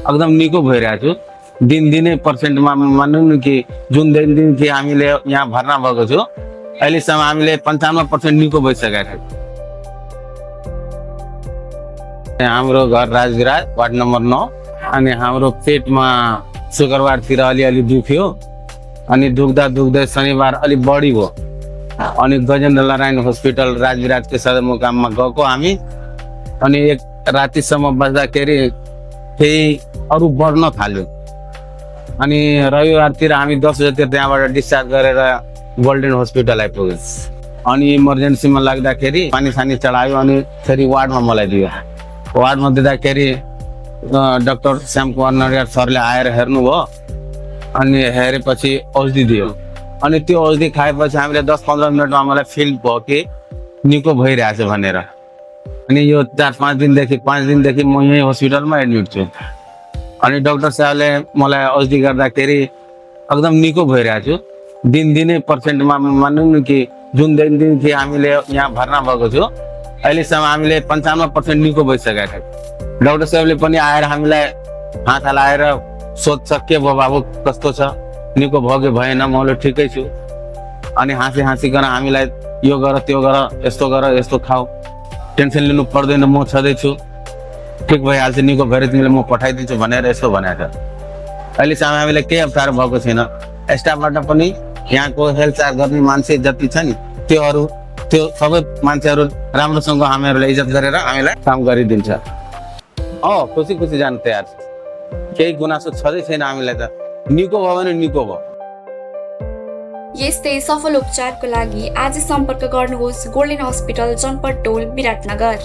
एकदम निको भइरहेको छु। दिनदिनै पर्सेन्टमा मान्नु न कि जुन दिन कि हामीले यहाँ भर्ना भएको छु अहिलेसम्म हामीले 95% निको भइसकेका छौँ। हाम्रो घर राजविराज वार्ड नम्बर 9 अनि हाम्रो पेटमा शुक्रबारतिर अलिअलि दुख्यो अनि दुख्दै शनिबार अलिक बढी भयो अनि गजेन्द्र नारायण हस्पिटल राजविराजको सदरमुकाममा गएको हामी अनि एक रातिसम्म बस्दाखेरि फेरि अरू बढ्न थाल्यो अनि रविबारतिर हामी 10 बजेतिर त्यहाँबाट डिस्चार्ज गरेर गोल्डन हस्पिटल आइपुग्यो अनि इमर्जेन्सीमा लाग्दाखेरि पानी सानी चढायो अनि फेरि वार्डमा मलाई दियो। वार्डमा दिँदाखेरि डाक्टर श्याम कुमार नरियार सरले आएर हेर्नुभयो अनि हेरेपछि औषधि दियो अनि त्यो औषधि खाएपछि हामीले 10-15 मिनटमा मलाई फिल भयो कि निको भइरहेछ भनेर अनि यो 4-5 दिनदेखि म यही हस्पिटलमा एडमिट छु अनि डाक्टर साहबले मलाई औषधि गर्दाखेरि एकदम निको भइरहेको छु। दिनदिनै पर्सेन्टमा मान्नु न कि जुन दिन कि हामीले यहाँ भर्ना भएको छु अहिलेसम्म हामीले 95% निको भइसकेका छौँ। डाक्टर साहबले पनि आएर हामीलाई हात हलाएर सोध्छ के भयो बाबु कस्तो छ निको भयो कि भएन म ठिकै छु अनि हाँसिकन हामीलाई यो गर त्यो गर यस्तो खाऊ टेन्सन लिनु पर्दैन म छँदैछु ठिक भइहाल्छ निको भएर तिमीले म पठाइदिन्छु भनेर यसो भनेको छ। अहिलेसम्म हामीलाई केही अप्ठ्यारो भएको छैन। स्टाफबाट पनि यहाँको हेल्थ चार्ज गर्ने मान्छे जति छ नि त्यो सबै मान्छेहरू राम्रोसँग हामीहरूलाई इज्जत गरेर हामीलाई काम गरिदिन्छ। खुसी जान तयार छ। केही गुनासो छँदै छैन हामीलाई त निको भयो भने निको भयो। यस्तै सफल उपचारको लागि आज सम्पर्क गर्नुहोस् गोल्डन हस्पिटल जनपद टोल विराटनगर।